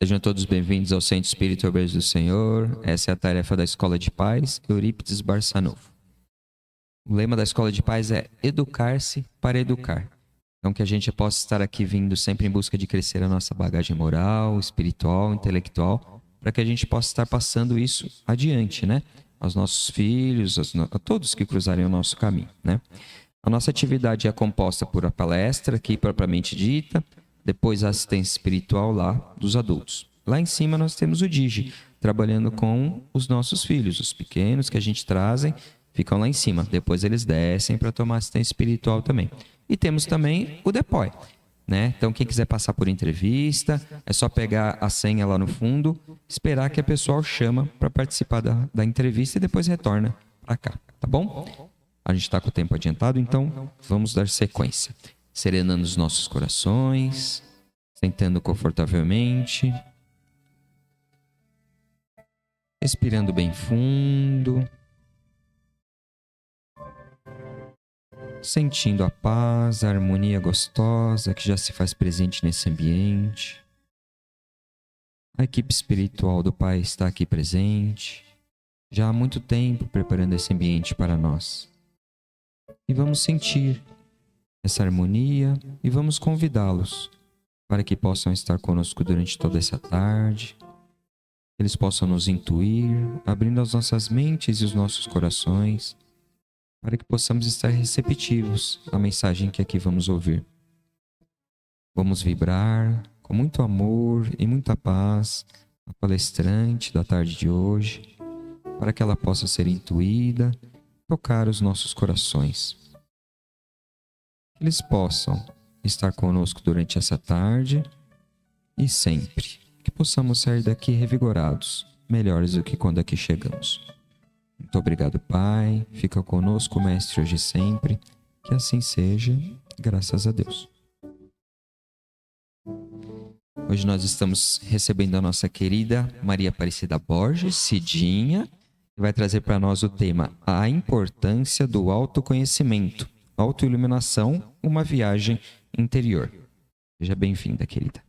Sejam todos bem-vindos ao Centro Espírita Obreiros do Senhor. Essa é a tarefa da Escola de Paz, Eurípides Barçanufo. O lema da Escola de Paz é educar-se para educar. Então que a gente possa estar aqui vindo sempre em busca de crescer a nossa bagagem moral, espiritual, intelectual, para que a gente possa estar passando isso adiante, né? Aos nossos filhos, a todos que cruzarem o nosso caminho, né? A nossa atividade é composta por a palestra, aqui propriamente dita, depois a assistência espiritual lá dos adultos. Lá em cima nós temos o Digi, trabalhando com os nossos filhos, os pequenos que a gente trazem, ficam lá em cima. Depois eles descem para tomar assistência espiritual também. E temos também o DEPOI, né? Então quem quiser passar por entrevista, é só pegar a senha lá no fundo, esperar que a pessoa chama para participar da entrevista e depois retorna para cá, tá bom? A gente está com o tempo adiantado, então vamos dar sequência. Serenando os nossos corações, sentando confortavelmente, respirando bem fundo, sentindo a paz, a harmonia gostosa que já se faz presente nesse ambiente. A equipe espiritual do Pai está aqui presente, já há muito tempo preparando esse ambiente para nós. E vamos sentir essa harmonia e vamos convidá-los para que possam estar conosco durante toda essa tarde, que eles possam nos intuir, abrindo as nossas mentes e os nossos corações, para que possamos estar receptivos à mensagem que aqui vamos ouvir. Vamos vibrar com muito amor e muita paz a palestrante da tarde de hoje, para que ela possa ser intuída, tocar os nossos corações. Que eles possam estar conosco durante essa tarde e sempre. Que possamos sair daqui revigorados, melhores do que quando aqui chegamos. Muito obrigado, Pai. Fica conosco, Mestre, hoje e sempre. Que assim seja, graças a Deus. Hoje nós estamos recebendo a nossa querida Maria Aparecida Borges, Cidinha, que vai trazer para nós o tema A Importância do Autoconhecimento. Autoiluminação, uma viagem interior. Seja bem-vinda, querida.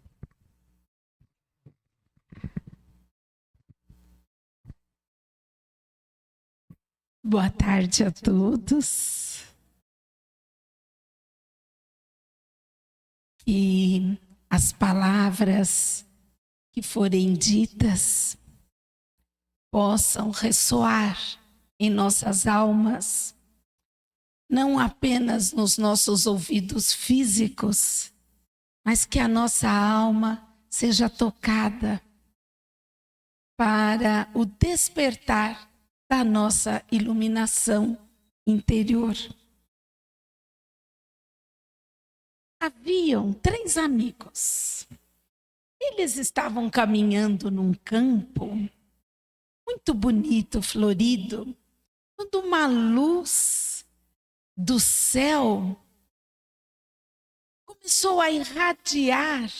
Boa tarde a todos. E as palavras que forem ditas possam ressoar em nossas almas, não apenas nos nossos ouvidos físicos, mas que a nossa alma seja tocada para o despertar da nossa iluminação interior. Haviam 3 amigos. Eles estavam caminhando num campo muito bonito, florido, quando uma luz do céu começou a irradiar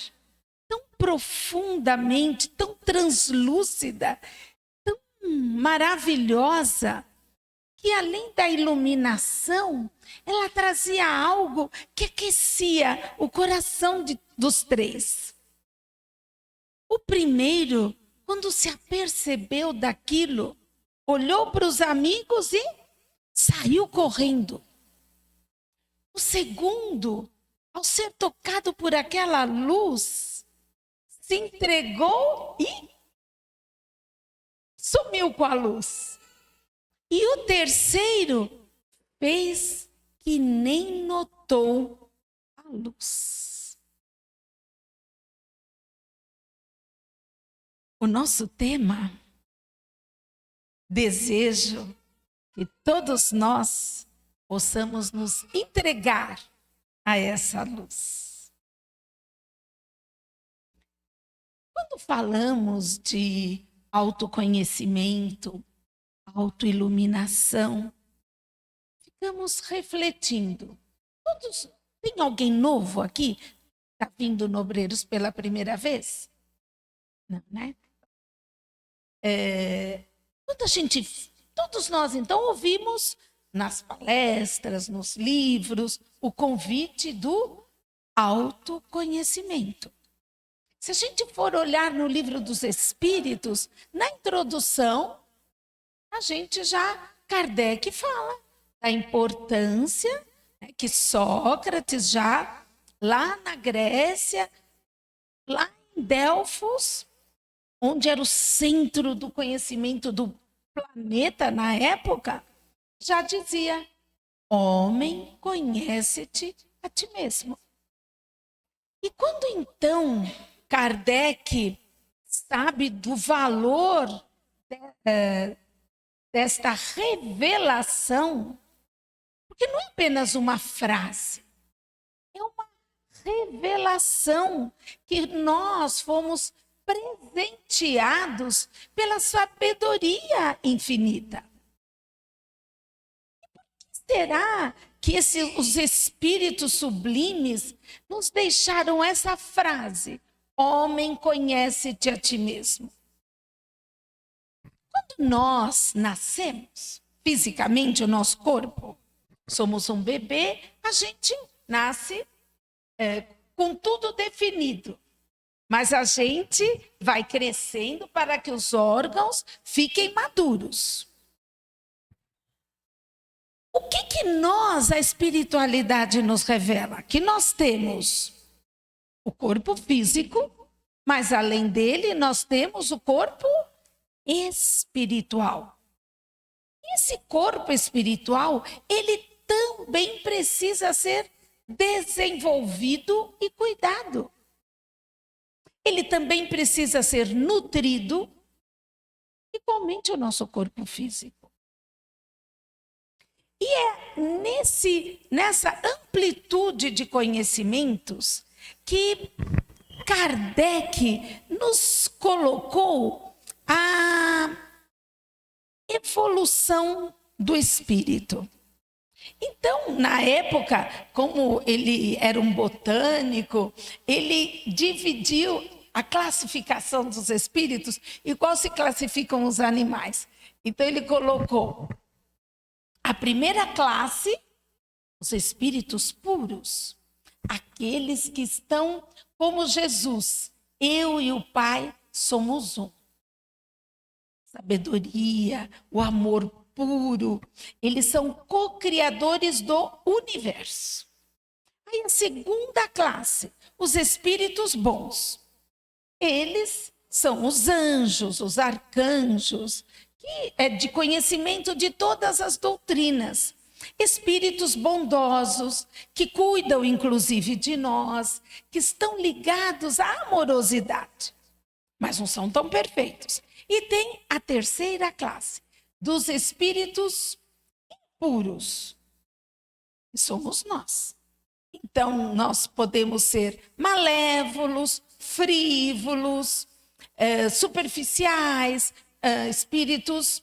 tão profundamente, tão translúcida, tão maravilhosa, que além da iluminação, ela trazia algo que aquecia o coração dos 3. O primeiro, quando se apercebeu daquilo, olhou para os amigos e saiu correndo. O segundo, ao ser tocado por aquela luz, se entregou e sumiu com a luz. E o terceiro fez que nem notou a luz. O nosso tema, desejo que todos nós possamos nos entregar a essa luz. Quando falamos de autoconhecimento, autoiluminação, ficamos refletindo. Tem alguém novo aqui? Está vindo no Obreiros pela primeira vez? Não, né? Todos nós, então, ouvimos nas palestras, nos livros, o convite do autoconhecimento. Se a gente for olhar no livro dos Espíritos, na introdução, Kardec fala da importância, né, que Sócrates já, lá na Grécia, lá em Delfos, onde era o centro do conhecimento do planeta na época, já dizia: homem, conhece-te a ti mesmo. E quando então Kardec sabe do valor desta revelação, porque não é apenas uma frase, é uma revelação que nós fomos presenteados pela sabedoria infinita. E por que será que os espíritos sublimes nos deixaram essa frase: homem, conhece-te a ti mesmo? Quando nós nascemos, fisicamente, o nosso corpo, somos um bebê, a gente nasce com tudo definido. Mas a gente vai crescendo para que os órgãos fiquem maduros. O que nós, a espiritualidade, nos revela? Que nós temos o corpo físico, mas além dele nós temos o corpo espiritual. Esse corpo espiritual, ele também precisa ser desenvolvido e cuidado. Ele também precisa ser nutrido, igualmente o nosso corpo físico. E é nessa amplitude de conhecimentos que Kardec nos colocou a evolução do espírito. Então, na época, como ele era um botânico, ele dividiu a classificação dos espíritos igual se classificam os animais. Então, ele colocou a primeira classe, os espíritos puros, aqueles que estão como Jesus. Eu e o Pai somos um. Sabedoria, o amor puro, eles são co-criadores do universo. Aí a segunda classe, os espíritos bons. Eles são os anjos, os arcanjos, que é de conhecimento de todas as doutrinas. Espíritos bondosos, que cuidam inclusive de nós, que estão ligados à amorosidade, mas não são tão perfeitos. E tem a terceira classe, dos espíritos impuros, que somos nós. Então, nós podemos ser malévolos, frívolos, superficiais, espíritos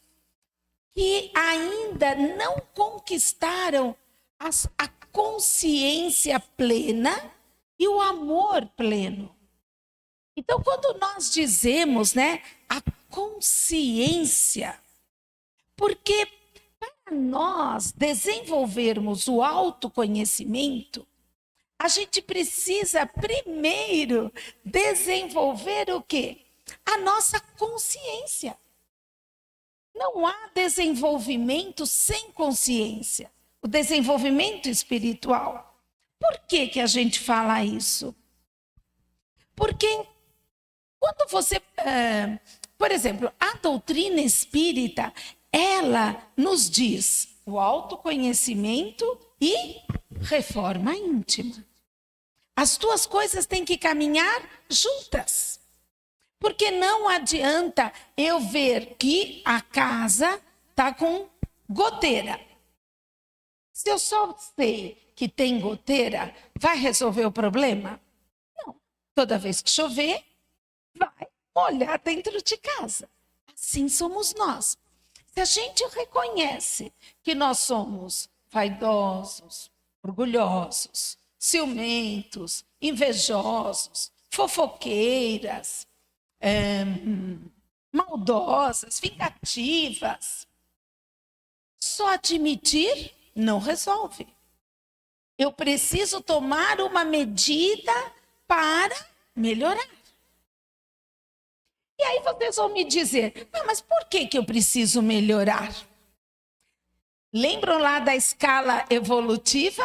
que ainda não conquistaram a consciência plena e o amor pleno. Então, quando nós dizemos, né, a consciência, porque para nós desenvolvermos o autoconhecimento, a gente precisa primeiro desenvolver o quê? A nossa consciência. Não há desenvolvimento sem consciência. O desenvolvimento espiritual. Por que a gente fala isso? Porque quando você... por exemplo, a doutrina espírita, ela nos diz o autoconhecimento e reforma íntima. As duas coisas têm que caminhar juntas. Porque não adianta eu ver que a casa está com goteira. Se eu só sei que tem goteira, vai resolver o problema? Não. Toda vez que chover, vai molhar dentro de casa. Assim somos nós. Se a gente reconhece que nós somos vaidosos, orgulhosos, ciumentos, invejosos, fofoqueiras, maldosas, vingativas, só admitir não resolve. Eu preciso tomar uma medida para melhorar. aí vocês vão me dizer, mas por que eu preciso melhorar? Lembram lá da escala evolutiva?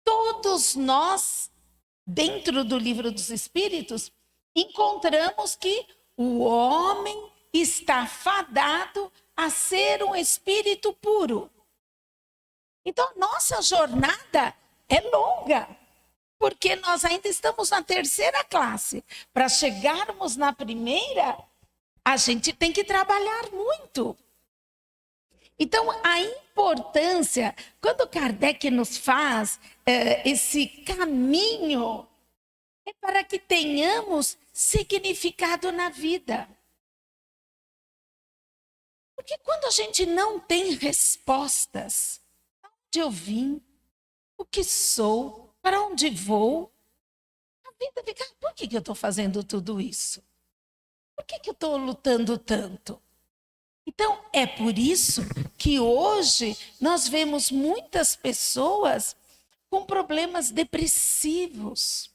Todos nós, dentro do Livro dos Espíritos, encontramos que o homem está fadado a ser um espírito puro. Então, nossa jornada é longa, porque nós ainda estamos na terceira classe. Para chegarmos na primeira, a gente tem que trabalhar muito. Então, a importância, quando Kardec nos faz esse caminho, é para que tenhamos significado na vida. Porque quando a gente não tem respostas, de onde eu vim, o que sou, para onde vou, a vida fica, por que eu estou fazendo tudo isso? Por que eu estou lutando tanto? Então, é por isso que hoje nós vemos muitas pessoas com problemas depressivos,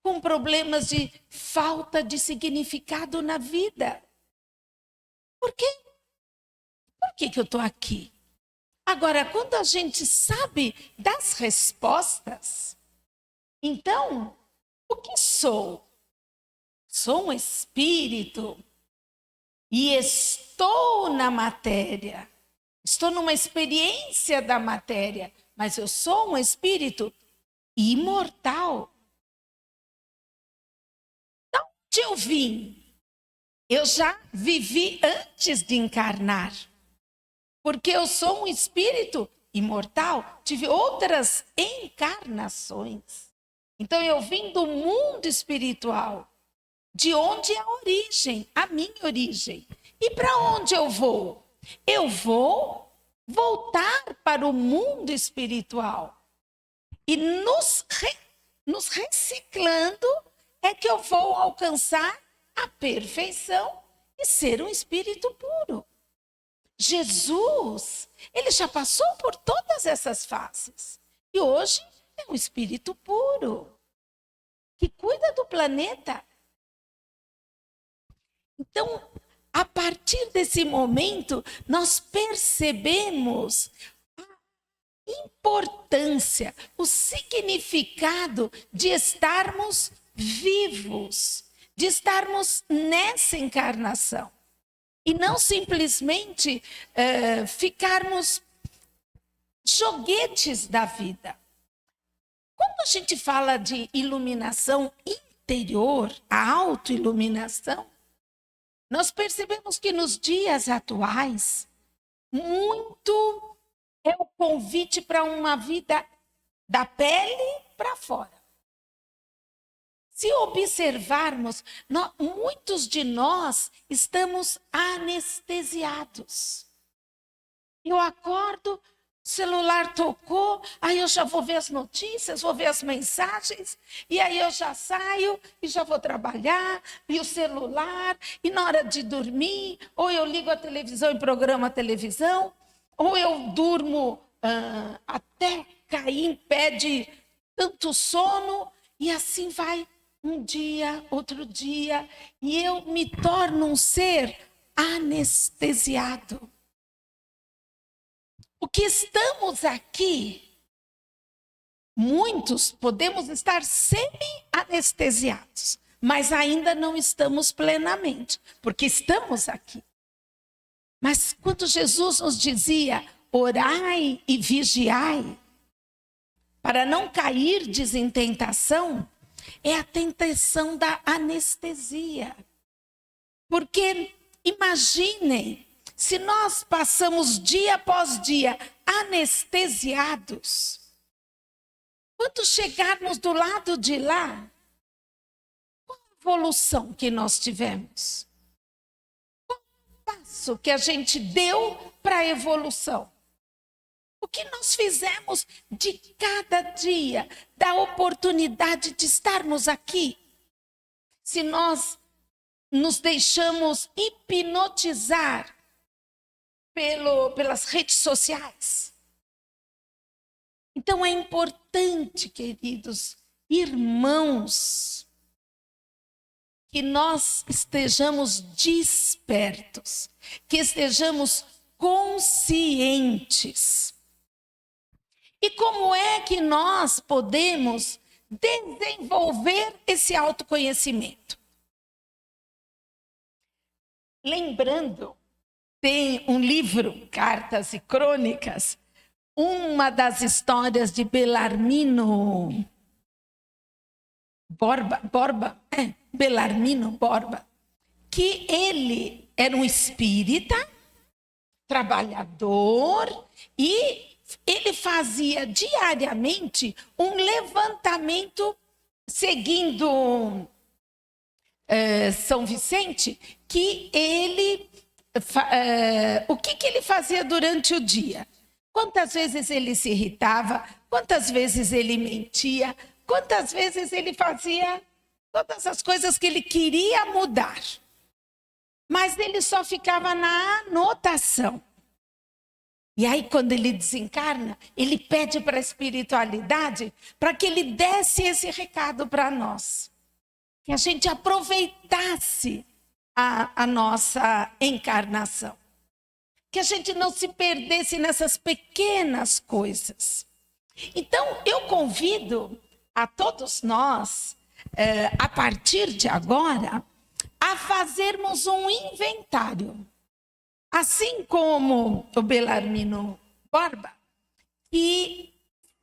com problemas de falta de significado na vida. Por quê? Por que eu estou aqui? Agora, quando a gente sabe das respostas, então, o que sou? Sou um espírito e estou na matéria. Estou numa experiência da matéria, mas eu sou um espírito imortal. De onde eu vim? Eu já vivi antes de encarnar. Porque eu sou um espírito imortal, tive outras encarnações. Então eu vim do mundo espiritual, de onde é a origem, a minha origem. E para onde eu vou? Eu vou voltar para o mundo espiritual. E nos reciclando é que eu vou alcançar a perfeição e ser um espírito puro. Jesus, ele já passou por todas essas fases. E hoje é um espírito puro, que cuida do planeta. Então, a partir desse momento, nós percebemos a importância, o significado de estarmos vivos, de estarmos nessa encarnação. E não simplesmente ficarmos joguetes da vida. Quando a gente fala de iluminação interior, a autoiluminação, nós percebemos que nos dias atuais, muito é o convite para uma vida da pele para fora. Se observarmos, muitos de nós estamos anestesiados. Eu acordo, o celular tocou, aí eu já vou ver as notícias, vou ver as mensagens, e aí eu já saio e já vou trabalhar, e o celular, e na hora de dormir, ou eu ligo a televisão e programo a televisão, ou eu durmo até cair em pé de tanto sono, e assim vai. Um dia, outro dia, e eu me torno um ser anestesiado. O que estamos aqui, muitos podemos estar semi-anestesiados, mas ainda não estamos plenamente, porque estamos aqui. Mas quando Jesus nos dizia, orai e vigiai, para não cairdes em tentação, é a tentação da anestesia. Porque imaginem, se nós passamos dia após dia anestesiados, quando chegarmos do lado de lá, qual a evolução que nós tivemos? Qual o passo que a gente deu para a evolução? O que nós fizemos de cada dia, da oportunidade de estarmos aqui? Se nós nos deixamos hipnotizar pelas redes sociais. Então é importante, queridos irmãos, que nós estejamos despertos, que estejamos conscientes. E como é que nós podemos desenvolver esse autoconhecimento? Lembrando, tem um livro, Cartas e Crônicas, uma das histórias de Belarmino Belarmino Borba, que ele era um espírita, trabalhador, e ele fazia diariamente um levantamento seguindo São Vicente, que ele o que ele fazia durante o dia? Quantas vezes ele se irritava, quantas vezes ele mentia, quantas vezes ele fazia todas as coisas que ele queria mudar. Mas ele só ficava na anotação. E aí, quando ele desencarna, ele pede para a espiritualidade para que ele desse esse recado para nós. Que a gente aproveitasse a nossa encarnação. Que a gente não se perdesse nessas pequenas coisas. Então, eu convido a todos nós, a partir de agora, a fazermos um inventário. Assim como o Belarmino Borba, que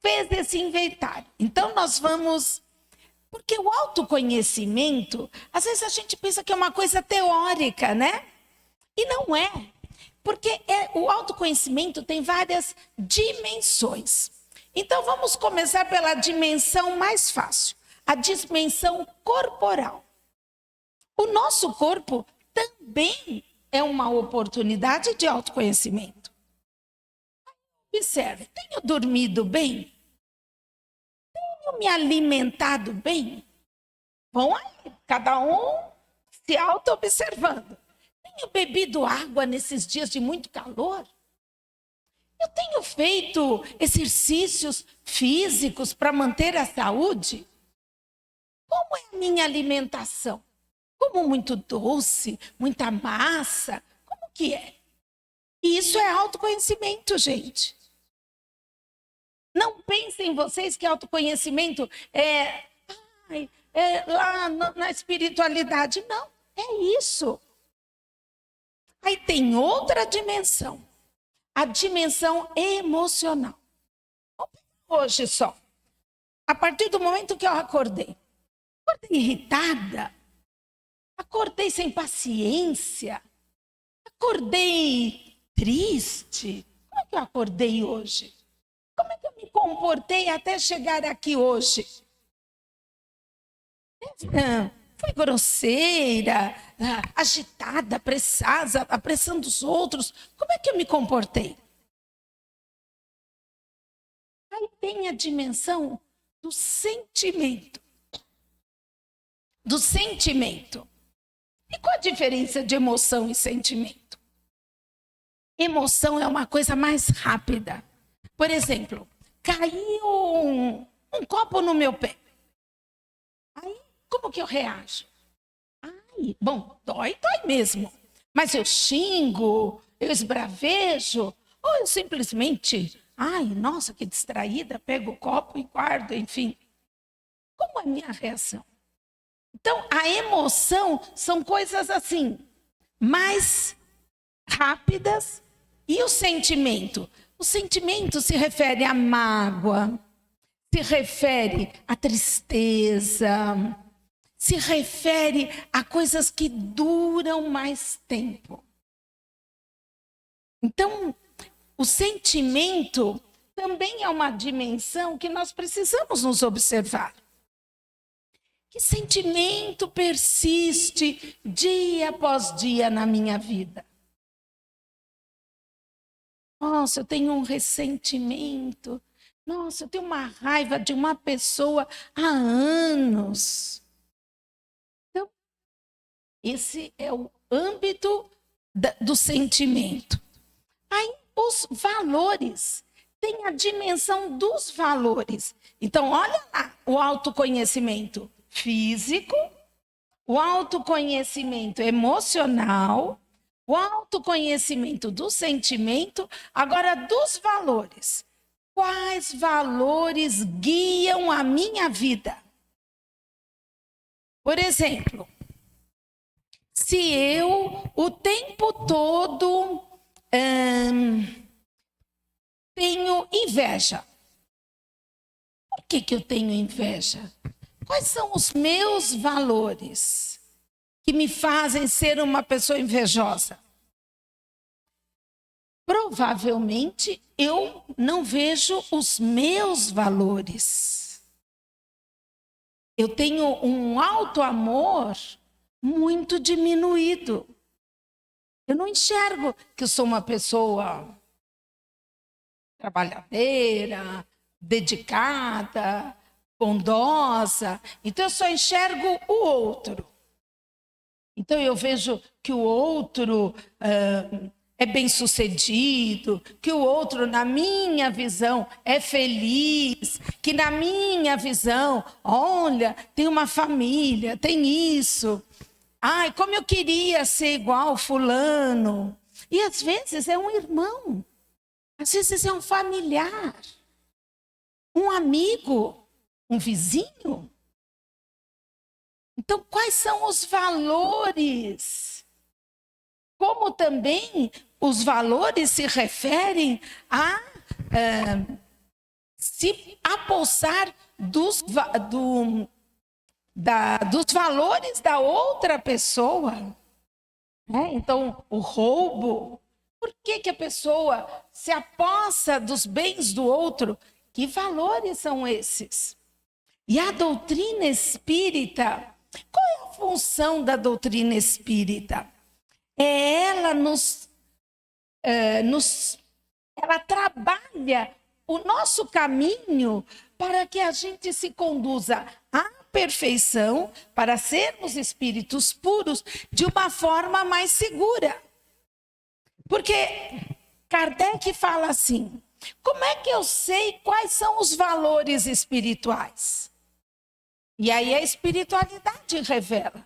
fez esse inventário. Então, nós vamos... Porque o autoconhecimento, às vezes a gente pensa que é uma coisa teórica, né? E não é. Porque o autoconhecimento tem várias dimensões. Então, vamos começar pela dimensão mais fácil, a dimensão corporal. O nosso corpo também é uma oportunidade de autoconhecimento. Observe, tenho dormido bem? Tenho me alimentado bem? Vão aí, cada um se auto-observando. Tenho bebido água nesses dias de muito calor? Eu tenho feito exercícios físicos para manter a saúde? Como é a minha alimentação? Como muito doce, muita massa? Como que é? E isso é autoconhecimento, gente. Não pensem vocês que autoconhecimento é lá na espiritualidade. Não, é isso. Aí tem outra dimensão. A dimensão emocional. Hoje só. A partir do momento que eu acordei irritada, acordei sem paciência, acordei triste. Como é que eu acordei hoje? Como é que eu me comportei até chegar aqui hoje? Fui grosseira, agitada, apressando os outros. Como é que eu me comportei? Aí tem a dimensão do sentimento. Do sentimento. E qual a diferença de emoção e sentimento? Emoção é uma coisa mais rápida. Por exemplo, caiu um copo no meu pé. Aí, como que eu reajo? Ai, bom, dói mesmo. Mas eu xingo, eu esbravejo, ou eu simplesmente, ai, nossa, que distraída, pego o copo e guardo, enfim. Como é a minha reação? Então, a emoção são coisas assim, mais rápidas. E o sentimento? O sentimento se refere à mágoa, se refere à tristeza, se refere a coisas que duram mais tempo. Então, o sentimento também é uma dimensão que nós precisamos nos observar. Que sentimento persiste dia após dia na minha vida? Nossa, eu tenho um ressentimento. Nossa, eu tenho uma raiva de uma pessoa há anos. Então, esse é o âmbito do sentimento. Aí, os valores. Tem a dimensão dos valores. Então, olha lá o autoconhecimento físico, o autoconhecimento emocional, o autoconhecimento do sentimento, agora dos valores. Quais valores guiam a minha vida? Por exemplo, se eu o tempo todo tenho inveja. Por que eu tenho inveja? Quais são os meus valores que me fazem ser uma pessoa invejosa? Provavelmente eu não vejo os meus valores. Eu tenho um auto-amor muito diminuído. Eu não enxergo que eu sou uma pessoa trabalhadeira, dedicada, bondosa. Então eu só enxergo o outro. Então eu vejo que o outro é bem-sucedido, que o outro, na minha visão, é feliz, que na minha visão, olha, tem uma família, tem isso. Ai, como eu queria ser igual fulano. E às vezes é um irmão, às vezes é um familiar, um amigo, um vizinho. Então, quais são os valores? Como também os valores se referem a se apossar dos valores da outra pessoa. Então, o roubo. Por que a pessoa se apossa dos bens do outro? Que valores são esses? E a doutrina espírita, qual é a função da doutrina espírita? Ela ela trabalha o nosso caminho para que a gente se conduza à perfeição, para sermos espíritos puros de uma forma mais segura. Porque Kardec fala assim: como é que eu sei quais são os valores espirituais? E aí a espiritualidade revela.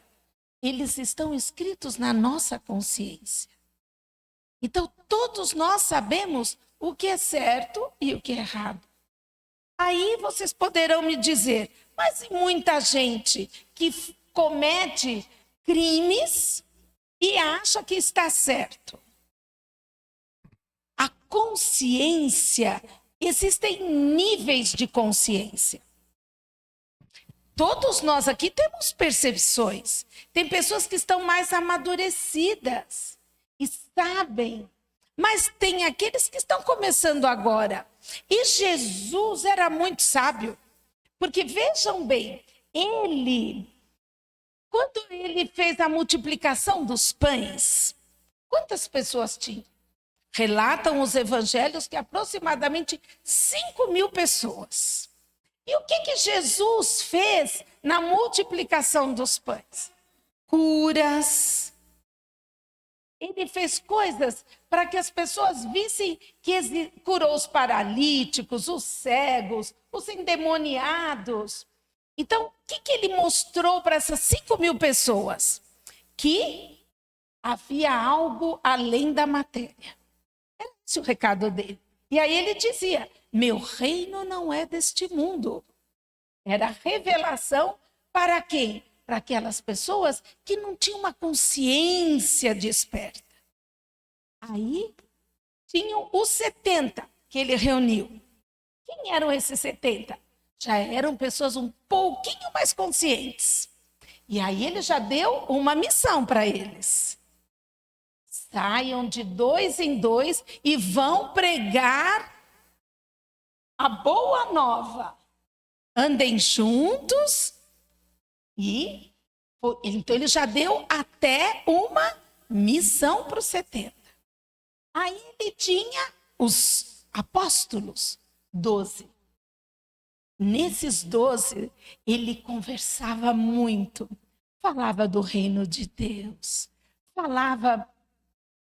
Eles estão escritos na nossa consciência. Então, todos nós sabemos o que é certo e o que é errado. Aí vocês poderão me dizer, mas e muita gente que comete crimes e acha que está certo? A consciência, existem níveis de consciência. Todos nós aqui temos percepções. Tem pessoas que estão mais amadurecidas e sabem, mas tem aqueles que estão começando agora. E Jesus era muito sábio, porque vejam bem, quando ele fez a multiplicação dos pães, quantas pessoas tinham? Relatam os evangelhos que aproximadamente 5.000 pessoas. E o que Jesus fez na multiplicação dos pães? Curas. Ele fez coisas para que as pessoas vissem que curou os paralíticos, os cegos, os endemoniados. Então, o que ele mostrou para essas 5.000 pessoas? Que havia algo além da matéria. Era esse o recado dele. E aí ele dizia: meu reino não é deste mundo. Era revelação para quem? Para aquelas pessoas que não tinham uma consciência desperta. Aí tinham os 70 que ele reuniu. Quem eram esses 70? Já eram pessoas um pouquinho mais conscientes. E aí ele já deu uma missão para eles. Saiam de 2 em 2 e vão pregar a boa nova. Andem juntos e então ele já deu até uma missão para os 70. Aí ele tinha os apóstolos, 12. Nesses 12, ele conversava muito, falava do reino de Deus, falava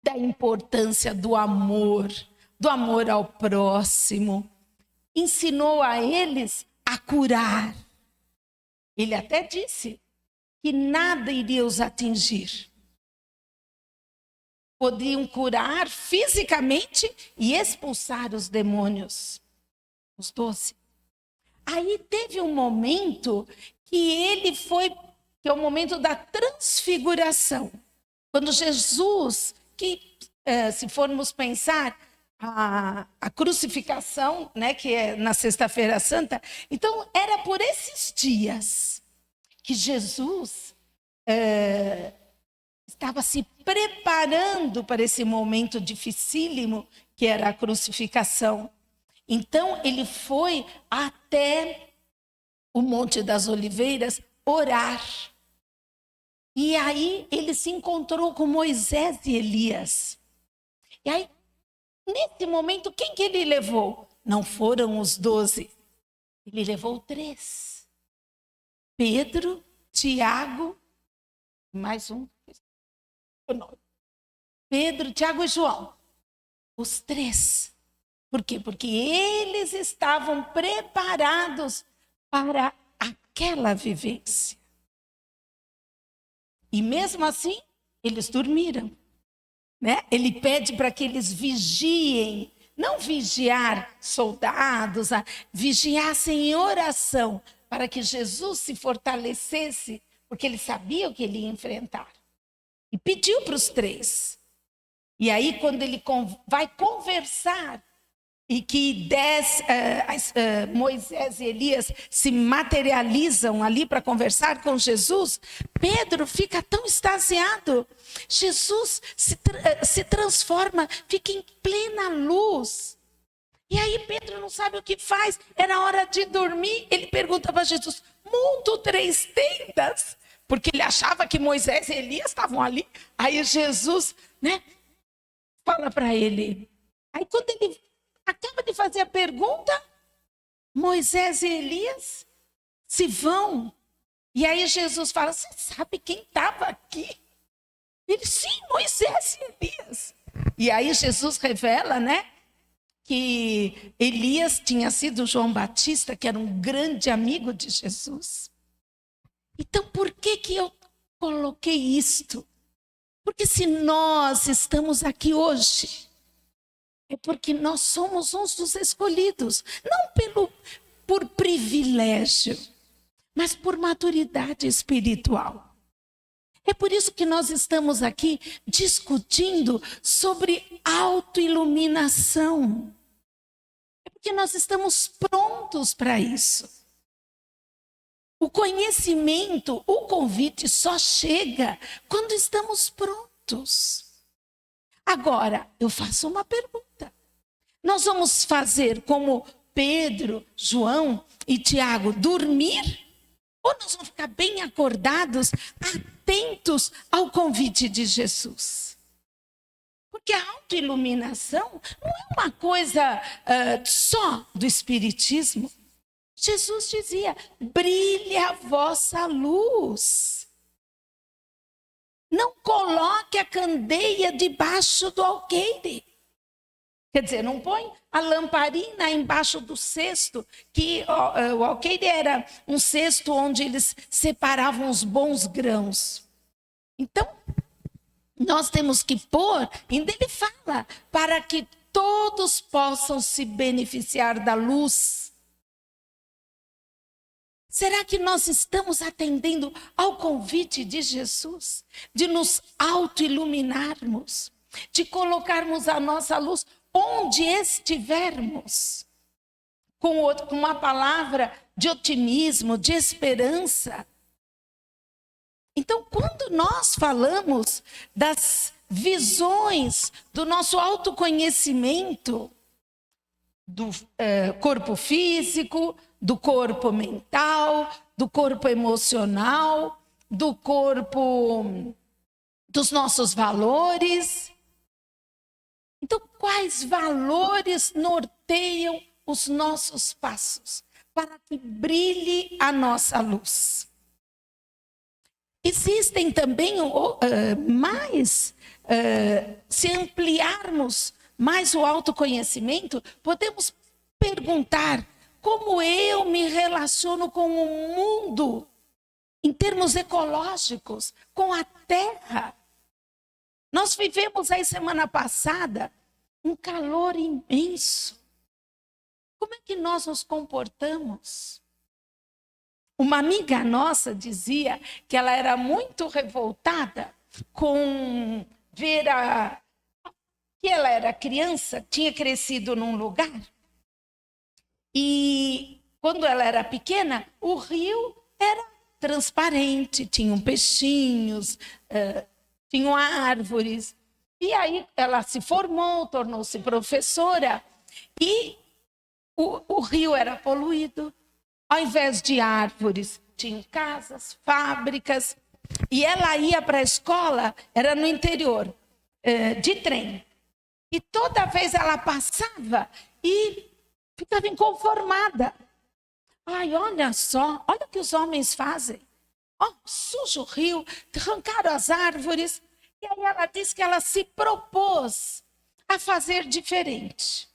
da importância do amor ao próximo. Ensinou a eles a curar. Ele até disse que nada iria os atingir. Podiam curar fisicamente e expulsar os demônios, os 12. Aí teve um momento que ele foi, que é o momento da transfiguração. Quando Jesus, se formos pensar, a crucificação, né, que é na Sexta-feira Santa, então era por esses dias que Jesus estava se preparando para esse momento dificílimo que era a crucificação. Então ele foi até o Monte das Oliveiras orar. E aí ele se encontrou com Moisés e Elias. E aí, nesse momento, quem que ele levou? Não foram os 12. Ele levou 3. Pedro, Tiago, mais um. Pedro, Tiago e João. Os 3. Por quê? Porque eles estavam preparados para aquela vivência. E mesmo assim, eles dormiram. Né? Ele pede para que eles vigiem, não vigiar soldados, vigiassem em oração, para que Jesus se fortalecesse, porque ele sabia o que ele ia enfrentar. E pediu para os 3. E aí, quando ele vai conversar, e que Moisés e Elias se materializam ali para conversar com Jesus, Pedro fica tão extasiado. Jesus se transforma, fica em plena luz. E aí Pedro não sabe o que faz, era hora de dormir. Ele pergunta para Jesus, monto 3 tendas? Porque ele achava que Moisés e Elias estavam ali. Aí Jesus, né, fala para ele. Aí quando ele acaba de fazer a pergunta, Moisés e Elias se vão. E aí Jesus fala, você sabe quem estava aqui? Ele, sim, Moisés e Elias. E aí Jesus revela, né, que Elias tinha sido João Batista, que era um grande amigo de Jesus. Então, por que eu coloquei isto? Porque se nós estamos aqui hoje, é porque nós somos uns dos escolhidos, não por privilégio, mas por maturidade espiritual. É por isso que nós estamos aqui discutindo sobre autoiluminação. É porque nós estamos prontos para isso. O conhecimento, o convite só chega quando estamos prontos. Agora, eu faço uma pergunta. Nós vamos fazer como Pedro, João e Tiago, dormir? Ou nós vamos ficar bem acordados, atentos ao convite de Jesus? Porque a autoiluminação não é uma coisa só do Espiritismo. Jesus dizia, brilhe a vossa luz. Não coloque a candeia debaixo do alqueire. Quer dizer, não põe a lamparina embaixo do cesto, que o alqueire era um cesto onde eles separavam os bons grãos. Então, nós temos que pôr, ainda ele fala, para que todos possam se beneficiar da luz. Será que nós estamos atendendo ao convite de Jesus? De nos autoiluminarmos, de colocarmos a nossa luz onde estivermos, com uma palavra de otimismo, de esperança. Então, quando nós falamos das visões do nosso autoconhecimento, do corpo físico, do corpo mental, do corpo emocional, do corpo dos nossos valores. Então, quais valores norteiam os nossos passos para que brilhe a nossa luz? Existem também se ampliarmos mais o autoconhecimento, podemos perguntar como eu me relaciono com o mundo em termos ecológicos, com a terra. Nós vivemos aí semana passada um calor imenso. Como é que nós nos comportamos? Uma amiga nossa dizia que ela era muito revoltada com ver que ela era criança, tinha crescido num lugar, e quando ela era pequena, o rio era transparente, tinham peixinhos, tinham árvores. E aí ela se formou, tornou-se professora, e o rio era poluído. Ao invés de árvores, tinham casas, fábricas. E ela ia para a escola, era no interior, de trem. E toda vez ela passava e ficava inconformada. Ai, olha só, olha o que os homens fazem. Oh, suja o rio, arrancaram as árvores. E aí ela disse que ela se propôs a fazer diferente.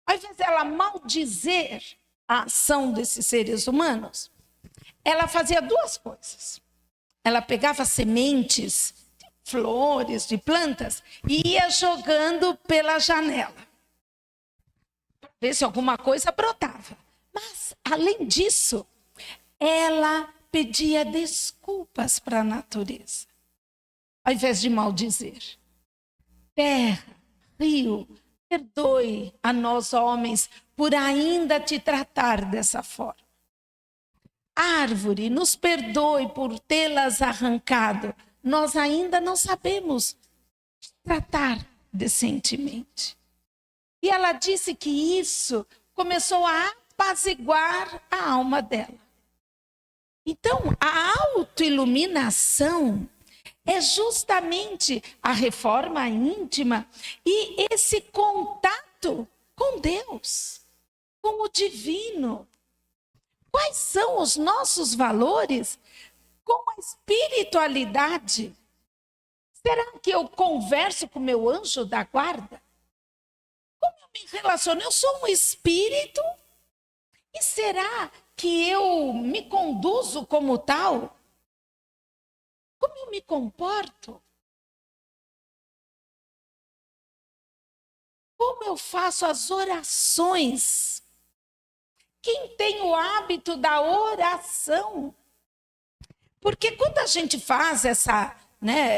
Ao invés dela maldizer a ação desses seres humanos, ela fazia duas coisas. Ela pegava sementes de flores, de plantas, e ia jogando pela janela, para ver se alguma coisa brotava. Mas, além disso, ela pedia desculpas para a natureza, ao invés de maldizer. Terra, rio, perdoe a nós homens por ainda te tratar dessa forma. Árvore, nos perdoe por tê-las arrancado. Nós ainda não sabemos tratar decentemente. E ela disse que isso começou a apaziguar a alma dela. Então, a autoiluminação é justamente a reforma íntima e esse contato com Deus, com o divino. Quais são os nossos valores com a espiritualidade? Será que eu converso com o meu anjo da guarda? Como eu me relaciono? Eu sou um espírito? E será que eu me conduzo como tal? Como eu me comporto? Como eu faço as orações? Quem tem o hábito da oração? Porque quando a gente faz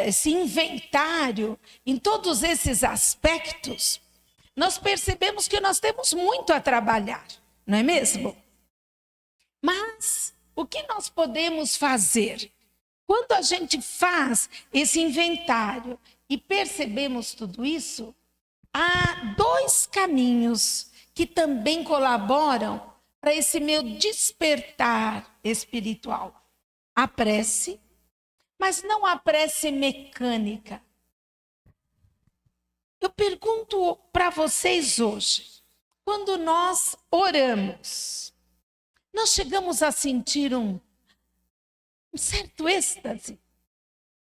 esse inventário em todos esses aspectos, nós percebemos que nós temos muito a trabalhar, não é mesmo? Mas o que nós podemos fazer? Quando a gente faz esse inventário e percebemos tudo isso, há dois caminhos que também colaboram para esse meu despertar espiritual. A prece, mas não a prece mecânica. Eu pergunto para vocês hoje, quando nós oramos, nós chegamos a sentir um certo êxtase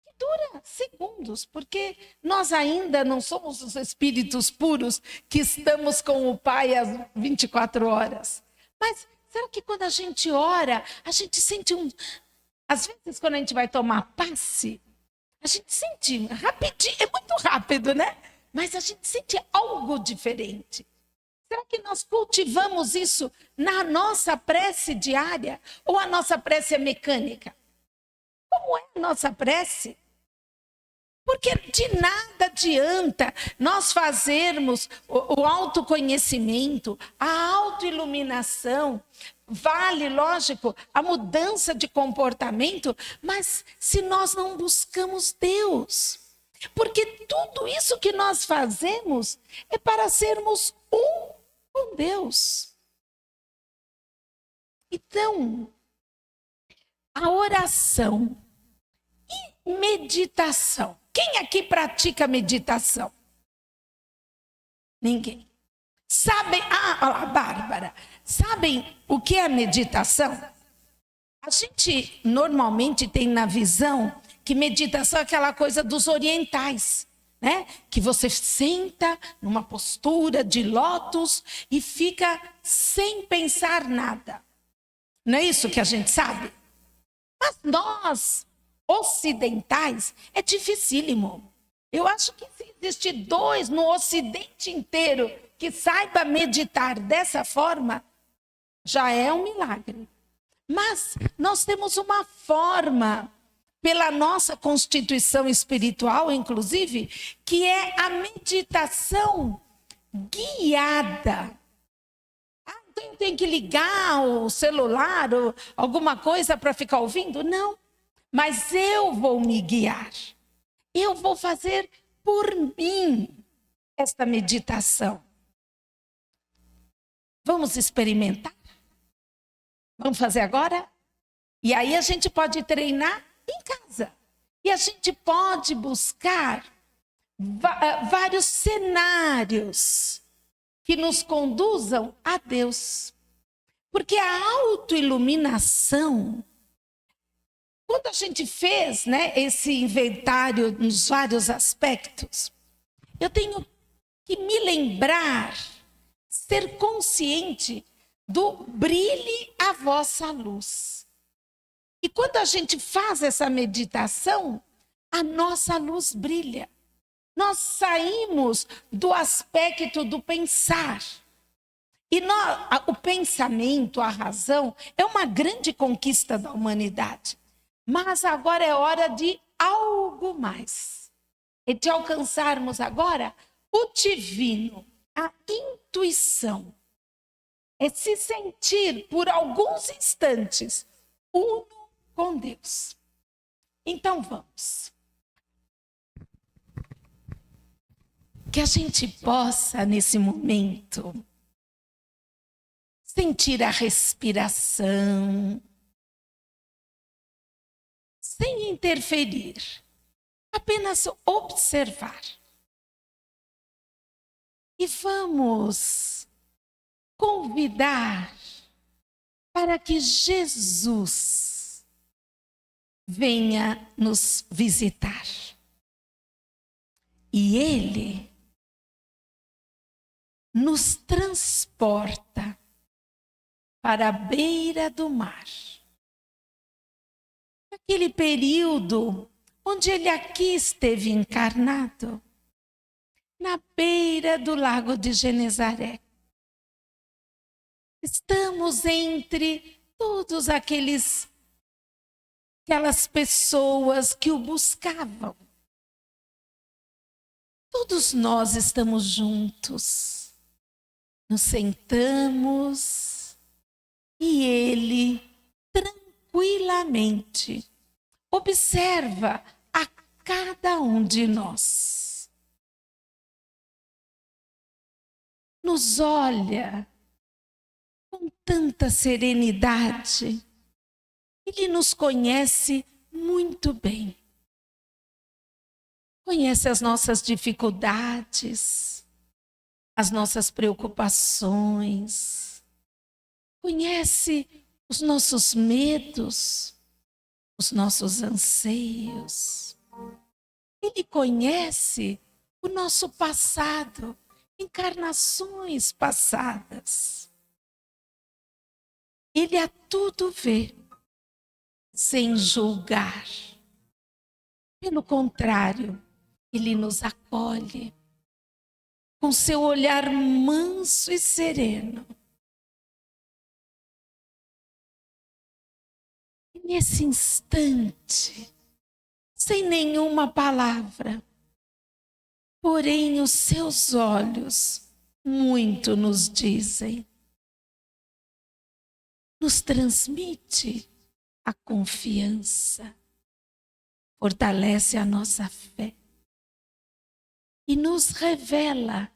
que dura segundos, porque nós ainda não somos os espíritos puros que estamos com o Pai às 24 horas. Mas será que quando a gente ora, a gente sente Às vezes, quando a gente vai tomar passe, a gente sente rapidinho, é muito rápido, né? Mas a gente sente algo diferente. Será que nós cultivamos isso na nossa prece diária ou a nossa prece é mecânica? Como é a nossa prece? Porque de nada adianta nós fazermos o autoconhecimento, a autoiluminação. Vale, lógico, a mudança de comportamento, mas se nós não buscamos Deus. Porque tudo isso que nós fazemos é para sermos um com Deus. Então, a oração e meditação. Quem aqui pratica meditação? Ninguém. Sabem, olha lá, Bárbara, sabem o que é meditação? A gente normalmente tem na visão que meditação é aquela coisa dos orientais, né? Que você senta numa postura de lótus e fica sem pensar nada. Não é isso que a gente sabe? Mas nós, ocidentais, é dificílimo. Eu acho que se existe 2 no Ocidente inteiro que saiba meditar dessa forma, já é um milagre. Mas nós temos uma forma, pela nossa constituição espiritual, inclusive, que é a meditação guiada. Então eu tenho que ligar o celular ou alguma coisa para ficar ouvindo? Não, mas eu vou me guiar. Eu vou fazer por mim esta meditação. Vamos experimentar? Vamos fazer agora? E aí a gente pode treinar em casa. E a gente pode buscar vários cenários que nos conduzam a Deus. Porque a autoiluminação, quando a gente fez, né, esse inventário nos vários aspectos, eu tenho que me lembrar, ser consciente do brilhe a vossa luz. E quando a gente faz essa meditação, a nossa luz brilha. Nós saímos do aspecto do pensar. E o pensamento, a razão, é uma grande conquista da humanidade. Mas agora é hora de algo mais. E de alcançarmos agora o divino, a intuição. É se sentir por alguns instantes uno com Deus. Então vamos. Que a gente possa, nesse momento, sentir a respiração, sem interferir, apenas observar. E vamos convidar para que Jesus venha nos visitar. E Ele nos transporta para a beira do mar. Aquele período onde Ele aqui esteve encarnado, na beira do lago de Genezaré. Estamos entre todos aquelas pessoas que o buscavam. Todos nós estamos juntos, nos sentamos e Ele tranquilamente observa a cada um de nós. Nos olha com tanta serenidade. Ele nos conhece muito bem. Conhece as nossas dificuldades, as nossas preocupações. Conhece os nossos medos, os nossos anseios. Ele conhece o nosso passado, encarnações passadas. Ele a tudo vê, sem julgar. Pelo contrário, Ele nos acolhe com seu olhar manso e sereno. E nesse instante, sem nenhuma palavra, porém os seus olhos muito nos dizem. Nos transmite a confiança, fortalece a nossa fé e nos revela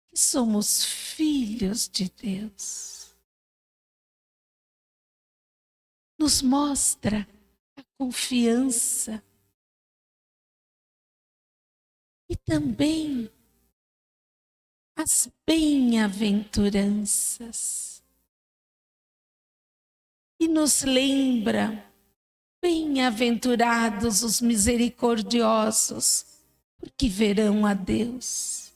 que somos filhos de Deus. Nos mostra a confiança e também as bem-aventuranças. E nos lembra, bem-aventurados os misericordiosos, porque verão a Deus.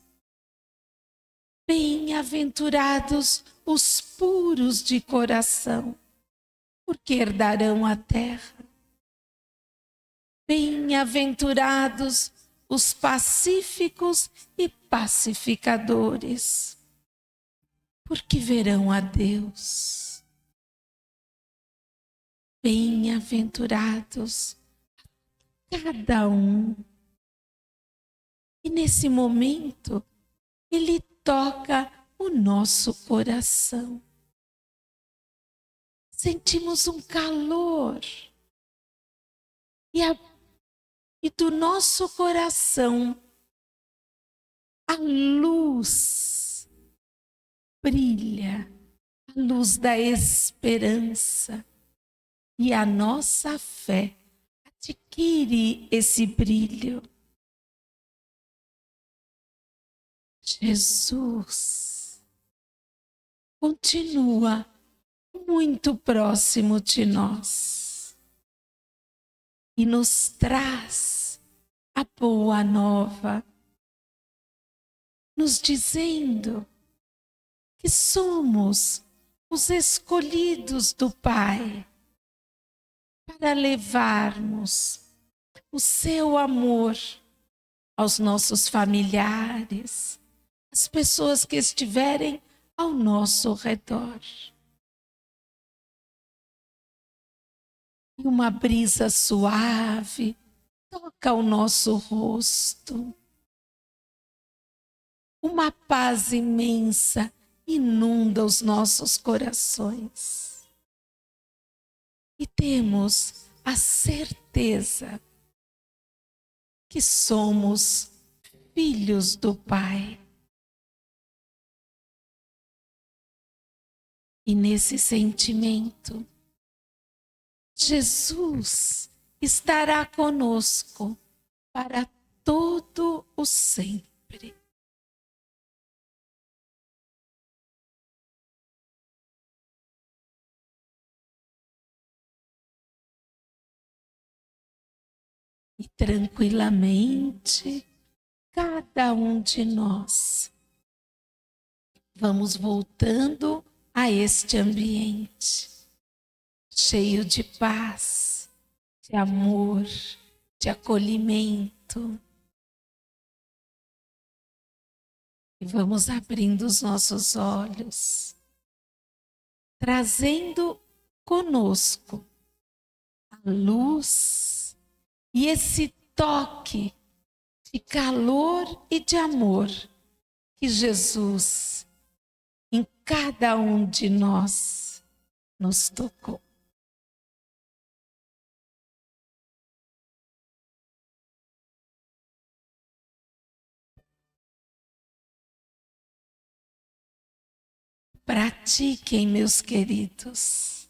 Bem-aventurados os puros de coração, porque herdarão a terra. Bem-aventurados os pacíficos e pacificadores, porque verão a Deus. Bem-aventurados cada um. E nesse momento, Ele toca o nosso coração. Sentimos um calor. E do nosso coração, a luz brilha, a luz da esperança. E a nossa fé adquire esse brilho. Jesus continua muito próximo de nós e nos traz a boa nova, nos dizendo que somos os escolhidos do Pai para levarmos o seu amor aos nossos familiares, às pessoas que estiverem ao nosso redor. E uma brisa suave toca o nosso rosto. Uma paz imensa inunda os nossos corações. E temos a certeza que somos filhos do Pai. E nesse sentimento, Jesus estará conosco para todo o sempre. E tranquilamente, cada um de nós vamos voltando a este ambiente cheio de paz, de amor, de acolhimento. E vamos abrindo os nossos olhos, trazendo conosco a luz e esse toque de calor e de amor que Jesus, em cada um de nós, nos tocou. Pratiquem, meus queridos,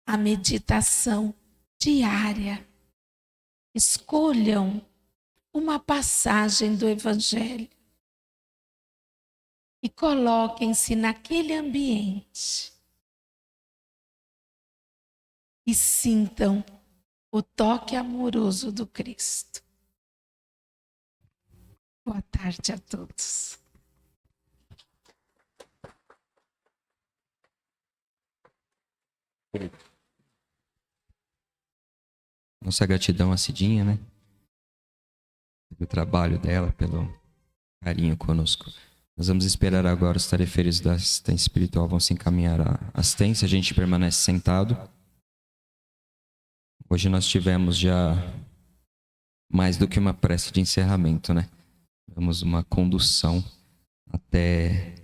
a meditação diária. Escolham uma passagem do Evangelho e coloquem-se naquele ambiente e sintam o toque amoroso do Cristo. Boa tarde a todos. Nossa gratidão a Cidinha, né? Pelo trabalho dela, pelo carinho conosco. Nós vamos esperar agora os tarefeiros da assistência espiritual vão se encaminhar à assistência. A gente permanece sentado. Hoje nós tivemos já mais do que uma prece de encerramento, né? Tivemos uma condução até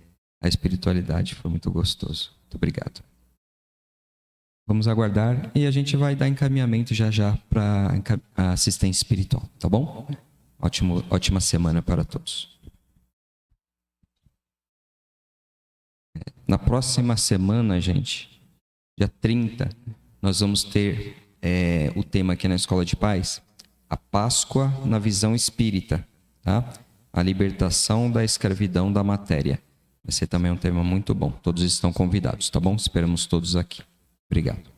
a espiritualidade. Foi muito gostoso. Muito obrigado. Vamos aguardar e a gente vai dar encaminhamento já para a assistência espiritual, tá bom? Ótima semana para todos. Na próxima semana, gente, dia 30, nós vamos ter o tema aqui na Escola de Paz, a Páscoa na visão espírita, tá? A libertação da escravidão da matéria. Vai ser também um tema muito bom. Todos estão convidados, tá bom? Esperamos todos aqui. Obrigado.